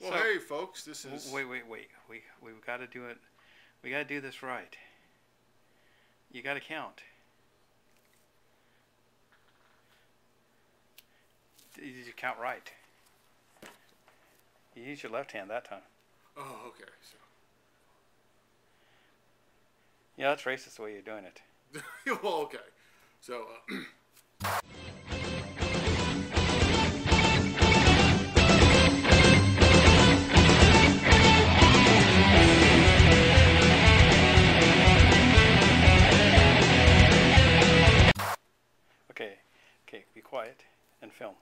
Well, hey, folks, this is... Wait. We've got to do it. We got to do this right. You got to count. Did you count right? You use your left hand that time. Oh, okay. So. Yeah, that's racist the way you're doing it. Well, okay. So, Okay, be quiet and film.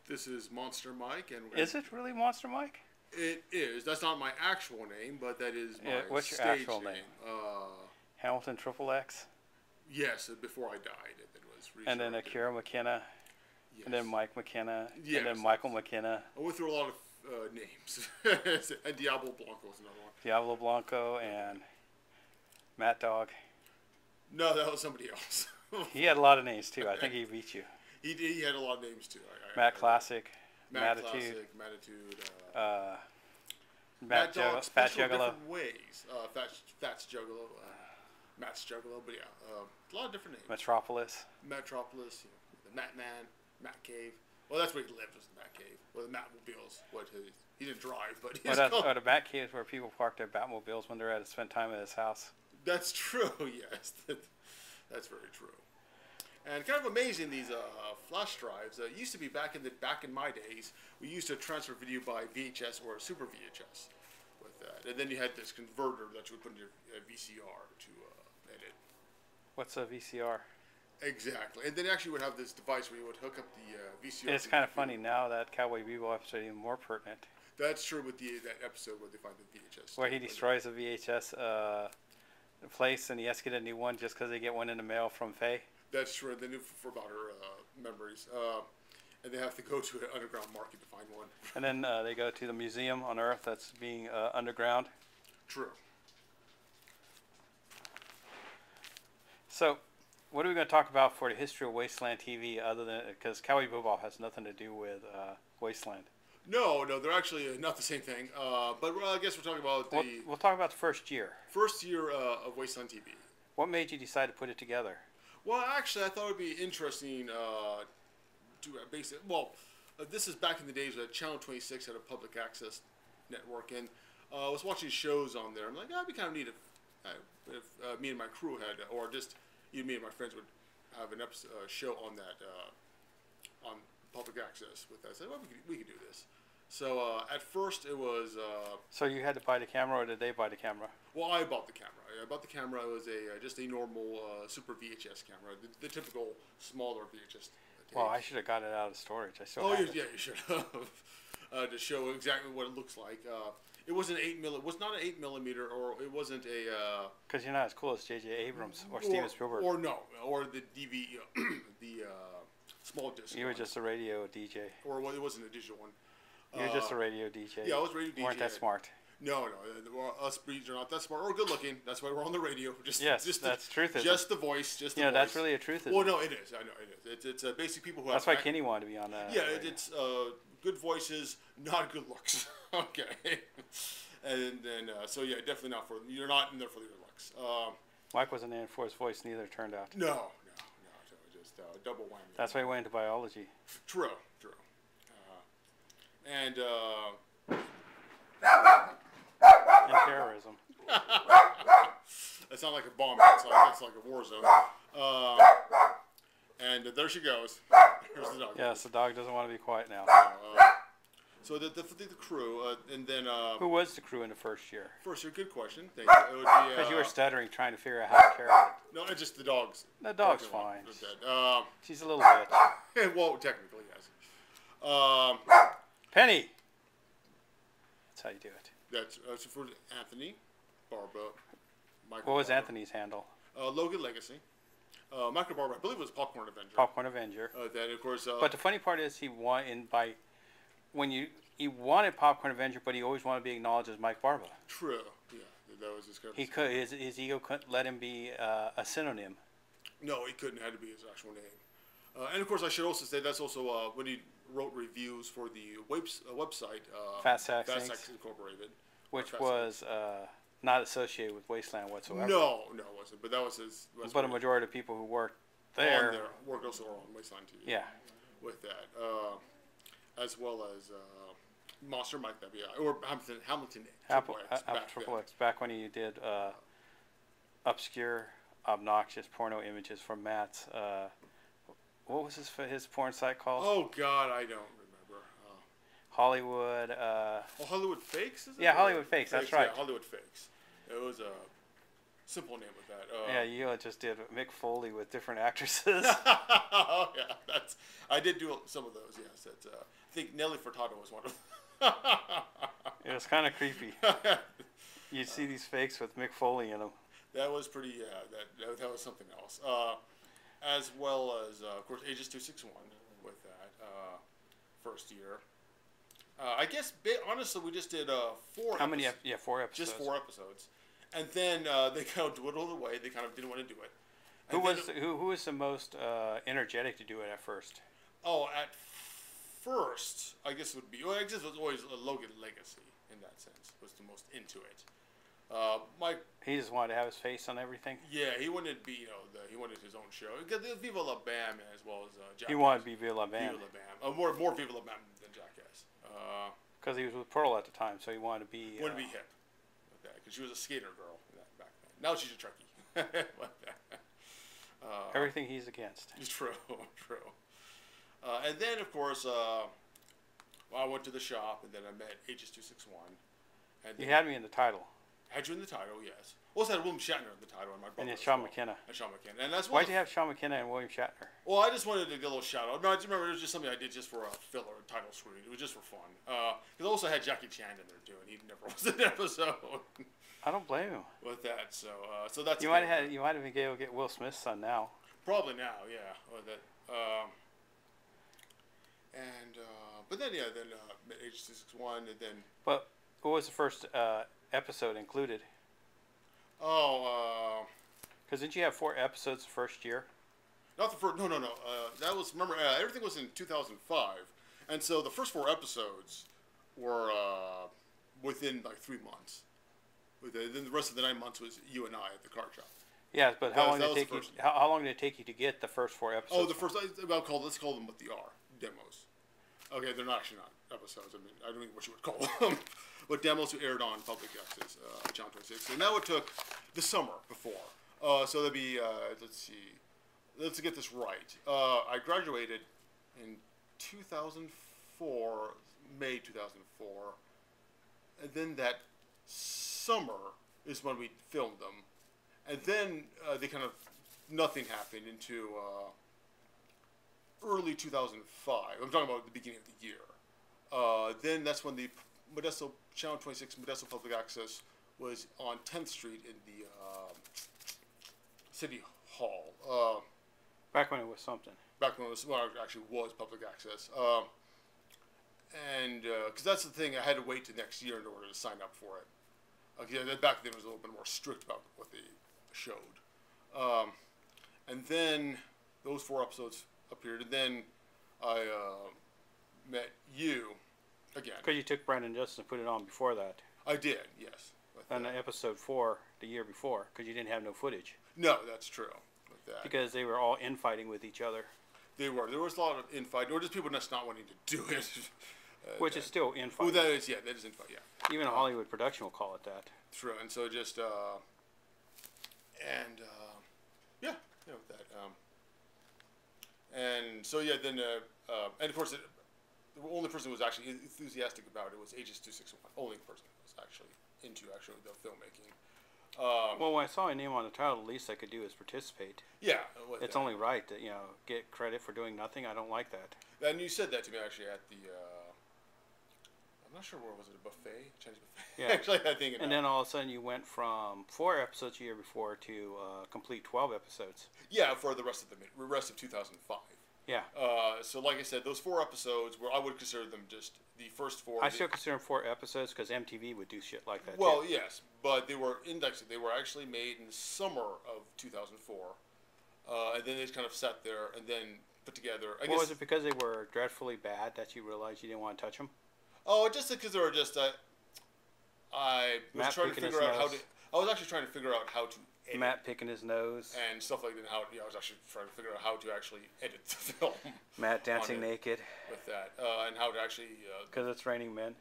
This is Monster Mike, and is it really Monster Mike? It is. That's not my actual name, but that is my what's your stage actual name? Hamilton Triple X. Yes, before I died, it was. And then Akira McKenna. Yes. And then Mike McKenna. Yes. And then Michael McKenna. I went through a lot of names. And Diablo Blanco is another one. Diablo Blanco and Matt Dog. No, that was somebody else. He had a lot of names too. I think he beat you. He had a lot of names too. Matt Classic. Matt Mattitude. Classic, Mattitude. Matt Dog, Fat Juggalo. Juggalo. Different ways. Fats Juggalo. Matt's Juggalo. But yeah, a lot of different names. Metropolis. Metropolis. The Matt Man. Matt Cave. Well, that's where he lived, was the Matt Cave. Well, the Matmobiles. He didn't drive, but he's the Bat Cave is where people park their Batmobiles when they're at to spend time at his house. That's true, yes. That's very true. And kind of amazing, these flash drives. It used to be back in my days, we used to transfer video by VHS or Super VHS with that. And then you had this converter that you would put in your VCR to edit. What's a VCR? Exactly. And then actually would have this device where you would hook up the VCR. It's kind of funny now that Cowboy Bebop episode is even more pertinent. That's true with that episode where they find the VHS. Where he destroys a VHS place and he has to get a new one just because they get one in the mail from Faye. That's true. They knew for about her memories. And they have to go to an underground market to find one. And then they go to the museum on Earth that's being underground. True. So, what are we going to talk about for the history of Wasteland TV other than... Because Cowboy Bebop has nothing to do with Wasteland. No, they're actually not the same thing. But I guess we're talking about We'll talk about the first year. First year of Wasteland TV. What made you decide to put it together? Well, actually, I thought it would be interesting to base it. Well, this is back in the days when Channel 26 had a public access network, and I was watching shows on there. I'm like, it'd be kind of neat if me and my crew had, or just me and my friends would have an episode, show on that on public access with that. I said, well, we could do this. So at first it was. So you had to buy the camera, or did they buy the camera? Well, I bought the camera. I bought the camera. It was just a normal Super VHS camera, the typical smaller VHS. Well, I should have got it out of storage. I still. Yeah, you should have to show exactly what it looks like. It was an 8mm. It was not an 8mm, or it wasn't a. Because you're not as cool as J.J. Abrams or Steven Spielberg. Or the DV, the small disc. You were just a radio DJ. Or it wasn't a digital one. You were just a radio DJ. Yeah, I was a radio DJ. You weren't that smart. No, us breeds are not that smart or good looking. That's why we're on the radio. Just that's truth. Just the voice. Just the voice. That's really a truth. Well, no, it is. I know it is. It's basically people who. That's why Kenny wanted to be on that. Yeah, it's good voices, not good looks. Okay. And then so yeah, definitely not for you're not in there for the good looks. Mike wasn't in for his voice. Neither turned out. No. Just double whammy. That's why he went into biology. True. And terrorism. That sounds like a bomb outside. That's like a war zone. And there she goes. Here's the dog. Yes, the dog doesn't want to be quiet now. So the crew, and then... Who was the crew in the first year? First year, good question. Thank you. Because you were stuttering, trying to figure out how to carry it. No, it's just the dogs. The dog's fine. She's a little bit. Well, technically, yes. Penny! That's how you do it. That's for Anthony, Barbara, What Michael. was Anthony's handle? Logan Legacy. Michael Barbara, I believe it was Popcorn Avenger. Popcorn Avenger. Then, of course... but the funny part is he wanted Popcorn Avenger, but he always wanted to be acknowledged as Mike Barba. True. Yeah, that was his kind of... His ego couldn't let him be a synonym. No, he couldn't. It had to be his actual name. And of course, I should also say that's also when he wrote reviews for the website Fat Sacks Incorporated, which was not associated with Wasteland whatsoever. No, it wasn't. But that was his. But a majority of people who worked there worked also on Wasteland TV. Yeah. With that, as well as Monster Mike, or Hamilton Triple X, back when he did obscure, obnoxious porno images from Matt's. What was his porn site called? Oh God, I don't remember. Hollywood. Hollywood Fakes. Is it? Yeah, Hollywood Fakes. That's right. Yeah, Hollywood Fakes. It was a simple name with that. Yeah, you just did Mick Foley with different actresses. Oh yeah, I did do some of those. Yes, I think Nelly Furtado was one of them. It was kind of creepy. You'd see these fakes with Mick Foley in them. That was pretty. That was something else. As well as of course Agis 261 with that first year. I guess honestly we just did 4. How many? Yeah, 4 episodes. Just 4 episodes, and then they kind of dwindled away. They kind of didn't want to do it. Who was the most energetic to do it at first? Oh, at first, I guess it would be. Well, I guess it was always Logan Legacy in that sense. Was the most into it. He just wanted to have his face on everything. Yeah, he wanted to be, he wanted his own show. Viva La Bam as well as Jackass. He wanted to be Viva La Bam. Viva La Bam. More Viva La Bam than Jackass. Because he was with Pearl at the time, so he wanted to be. Wanted to be hip with that, because she was a skater girl back then. Now she's a Trekkie. Everything he's against. True. And then, of course, I went to the shop, and then I met Agis 261. And you had me in the title. Had you in the title, yes. Also had William Shatner in the title, and my brother. And Sean McKenna. And that's why. Why'd you have Sean McKenna and William Shatner? Well, I just wanted to get a little shout out. No, I just remember it was just something I did just for a filler title screen. It was just for fun. Because I also had Jackie Chan in there too, and he never was in an episode. I don't blame him. With that, so that's. You might have been able to get Will Smith's son now. Probably now, yeah. With that, but then Agis 261, and then. But what was the first episode included? Oh, because didn't you have 4 episodes the first year? Not the first. No. That was, remember, everything was in 2005, and so the first 4 episodes were within like 3 months. Then the rest of the 9 months was you and I at the car shop. Yeah, but how long did it take you? How long did it take you to get the first 4 episodes? Oh, the first. Let's call them what they are, demos. Okay, they're actually not episodes. I mean, I don't know what you would call them. But demos who aired on Public Access, Channel 26. And that would took the summer before. So that'd be, let's see. Let's get this right. I graduated in 2004, May 2004. And then that summer is when we filmed them. And then nothing happened into early 2005. I'm talking about the beginning of the year. Then that's when the Modesto Channel 26 Modesto Public Access was on 10th Street in the City Hall. Back when it was something. Back when it actually was public access. And because that's the thing, I had to wait till next year in order to sign up for it. Back then it was a little bit more strict about what they showed. And then those 4 episodes appeared, and then I met you again. Because you took Brandon Justice and put it on before that. I did, yes. And episode 4 the year before, because you didn't have no footage. No, that's true. With that. Because they were all infighting with each other. They were. There was a lot of infighting, or just people just not wanting to do it. Which is still infighting. Well, that is infighting, yeah. Even a Hollywood production will call it that. True, and so just, with that. And so, then, and of course, the only person who was actually enthusiastic about it was Agis 261. Only person who was actually into the filmmaking. Well, when I saw a name on the title, the least I could do is participate. Yeah. It's only right that, get credit for doing nothing. I don't like that. And you said that to me actually at the, I'm not sure where was it, a buffet? Chinese buffet? Yeah. Actually, I think. And then all of a sudden you went from 4 episodes a year before to complete 12 episodes. Yeah, for the rest of 2005. Yeah. So like I said, those 4 episodes, where I would consider them just the first 4. I still consider them 4 episodes because MTV would do shit like that. Well, yes, but they were indexed. They were actually made in the summer of 2004, and then they just kind of sat there, and then put together. I Well, guess, was it because they were dreadfully bad that you realized you didn't want to touch them? oh, just because they were just. I was Matt trying to picking his figure out how to. nose. I was actually trying to figure out how to edit Matt picking his nose. and stuff like that. How I was actually trying to figure out how to actually edit the film. Matt dancing on it naked. with that, and how to actually. Because it's raining men.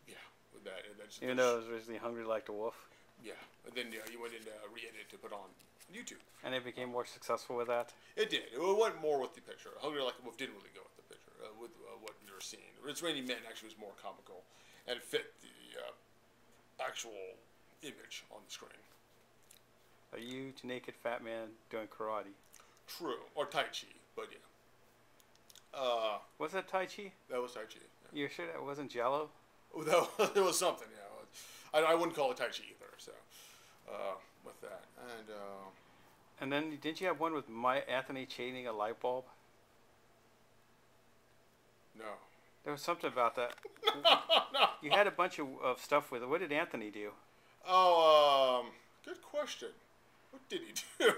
Yeah, with that. And that's, Even though it was originally Hungry Like the Wolf. Yeah, and then you went in re-edit to put on YouTube. And it became more successful with that. It did. It went more with the picture. Hungry Like a Wolf didn't really go with the picture, with what you were seeing. It's Raining Men actually was more comical, and it fit the actual image on the screen. A huge naked fat man doing karate. True, or Tai Chi, but yeah. Was that Tai Chi? That was Tai Chi. Yeah. You sure that wasn't Jello? Oh, that it was something. Yeah, I wouldn't call it Tai Chi either. So, with that, And then didn't you have one with Anthony chaining a light bulb? no. There was something about that. No. You had a bunch of stuff with it. What did Anthony do? Oh, good question. What did he do?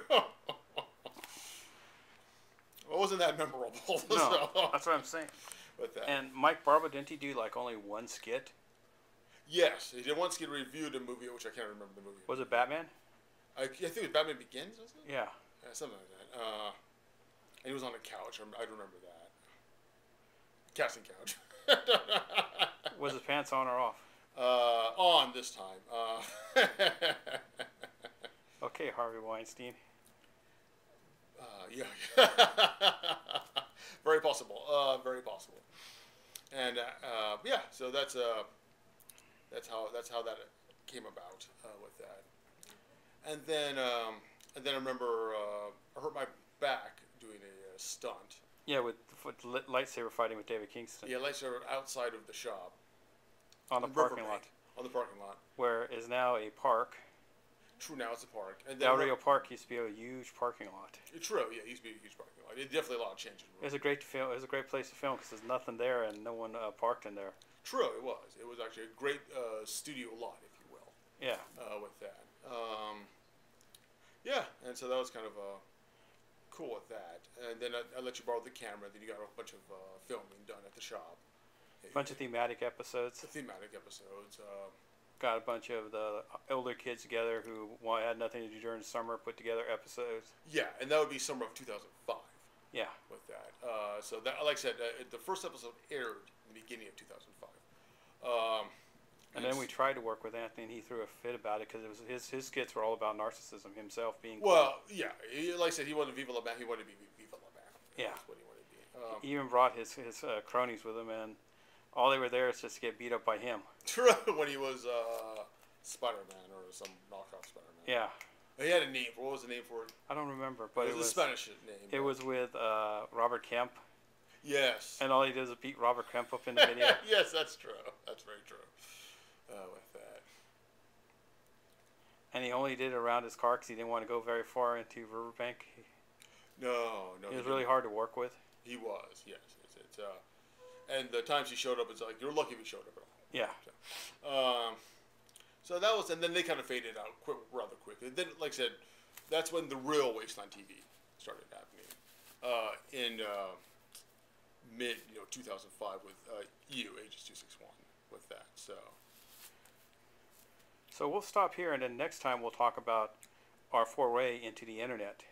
Well, wasn't that memorable? No, So, that's what I'm saying. with that. And Mike Barba, didn't he do like only one skit? Yes, he did once get reviewed a movie, which I can't remember the movie. Was it Batman? I think it was Batman Begins, wasn't it? Yeah. Yeah, something like that. And he was on a couch. I remember that. Casting couch. Was his pants on or off? On this time. Okay, Harvey Weinstein. Yeah. Very possible. Very possible. And yeah, so that's how that came about with that. And then I remember I hurt my back doing a stunt. Yeah, with lightsaber fighting with David Kingston. Yeah, lightsaber outside of the shop. On the parking lot. On the parking lot. Where is now a park. True, now it's a park. And Del Rio Park used to be a huge parking lot. True, yeah, it used to be a huge parking lot. It definitely a lot of changes. It was a great film. It was a great place to film because there's nothing there and no one parked in there. True, it was. It was actually a great studio lot, if you will. Yeah. With that. Yeah, and so that was kind of cool with that. And then I let you borrow the camera. Then you got a bunch of filming done at the shop. A bunch of thematic episodes. The thematic episodes. Got a bunch of the older kids together who had nothing to do during the summer, put together episodes. Yeah, and that would be summer of 2005. Yeah. With that. So that, like I said, the first episode aired in the beginning of 2005. And then we tried to work with Anthony, and he threw a fit about it because it was his skits were all about narcissism, himself being. Well, yeah, like I said, he wasn't Viva La Bam. He wanted to be Viva La Bam. Yeah. That's what he wanted to be. He even brought his cronies with him, and all they were there is just to get beat up by him. True, when he was Spider-Man or some knockoff Spider-Man. Yeah. He had a name. What was the name for it? I don't remember, but it was a Spanish name. It was with Robert Kemp. Yes. And all he did is beat Robert Kemp up in the video. Yes, that's true. That's very true. With that. And he only did it around his car because he didn't want to go very far into Riverbank. No. He was really hard to work with. He was, yes. It's and the times he showed up, it's like, you're lucky if he showed up at all. Yeah. So that was, and then they kind of faded out rather quickly. Then, like I said, that's when the real Wasteland TV started happening in mid 2005 with Agis 261 with that. So we'll stop here, and then next time we'll talk about our foray into the internet.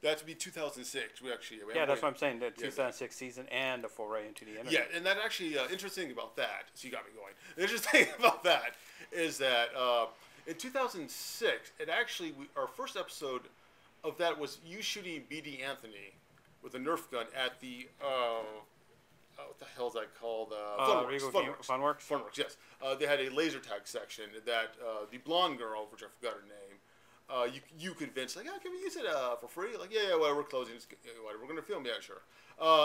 That would be 2006. We that's what I'm saying. The 2006 season and the foray into the internet. Yeah, and that actually interesting about that. So you got me going. The interesting about that is that in 2006, it actually our first episode of that was you shooting B.D. Anthony with a Nerf gun at the what the hell is that called? Funworks. Funworks, yes. They had a laser tag section that the blonde girl, which I forgot her name, you convinced, like, can we use it for free? Like, yeah, well, we're closing. We're going to film. Yeah, sure.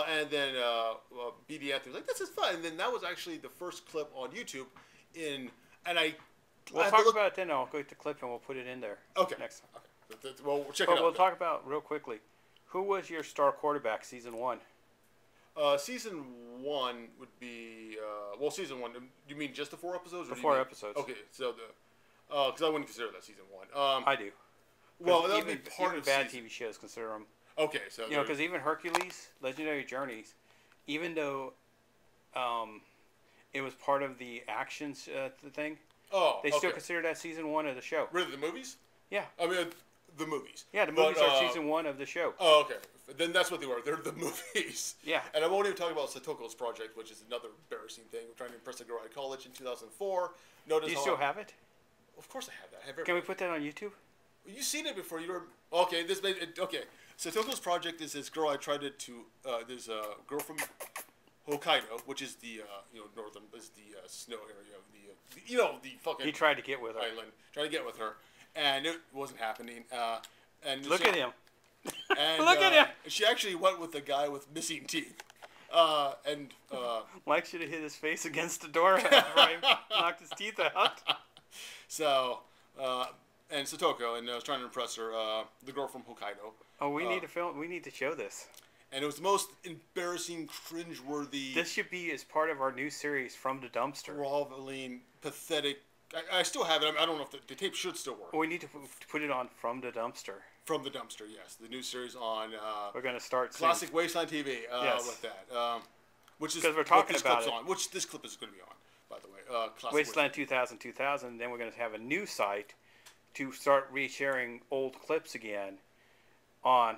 And then B.D. Anthony was like, this is fun. And then that was actually the first clip on YouTube. We'll talk about it then. I'll go get the clip and we'll put it in there. Okay. Next time. Okay. Well, we'll check it out. We'll talk about real quickly. Who was your star quarterback season 1? Season 1 would be season 1. You mean just the 4 episodes? The 4 episodes. Okay, so because I wouldn't consider that season 1. I do. Well, that would be part even of bad TV shows consider them. Okay, so you know, because even Hercules, Legendary Journeys, even though it was part of the actions thing, they still consider that season 1 of the show. Really, the movies? Yeah. I mean, the movies. Yeah, the movies are season 1 of the show. Oh, okay. Then that's what they were. They're the movies. Yeah. And I won't even talk about Satoko's project, which is another embarrassing thing. I'm trying to impress a girl at college in 2004. Notice Do you still have it? Of course I have that. I have Can we put that on YouTube? You've seen it before. You were okay. Okay. Satoko's project is this girl I tried to. There's a girl from Hokkaido, which is the northern is the snow area of the fucking. He tried to get with her. Island. Tried to get with her, and it wasn't happening. And look at him. And, look at him. She actually went with a guy with missing teeth. Mike should have hit his face against the door before he knocked his teeth out. So, and Satoko, and I was trying to impress her, the girl from Hokkaido. Oh, we need to film. We need to show this. And it was the most embarrassing, cringe-worthy. This should be as part of our new series, From the Dumpster. Groveling, pathetic. I still have it. I don't know if the tape should still work. Well, we need to put it on From the Dumpster. From the Dumpster, yes, the new series on. We're going to start Classic Wasteland TV. Yes. With that, which is because we're talking about it. On, which this clip is going to be on, by the way. Classic Wasteland 2000. Then we're going to have a new site to start resharing old clips again on,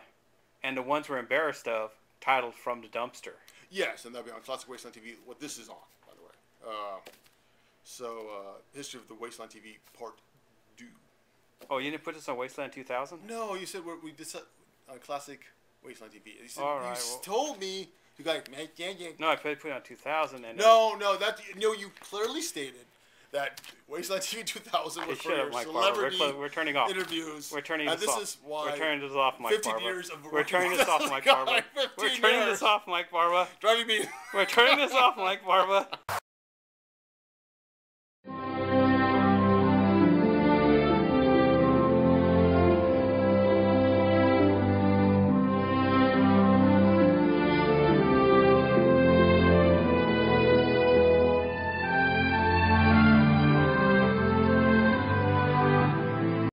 and the ones we're embarrassed of, titled From the Dumpster. Yes, and that'll be on Classic Wasteland TV. What this is on, by the way. History of the Wasteland TV Part 2. Oh, you didn't put this on Wasteland 2000? No, you said we did on Classic Wasteland TV. You said, all right, told me you got No, I put it on 2000. And you clearly stated that Wasteland TV 2000 was for your celebrity we're turning off interviews. We're turning this off. is why we're turning this off, Mike 15 Barba. years of we're turning this off, Mike Barba. We're turning this off, Mike Barba. Driving me. We're turning this off, Mike Barba.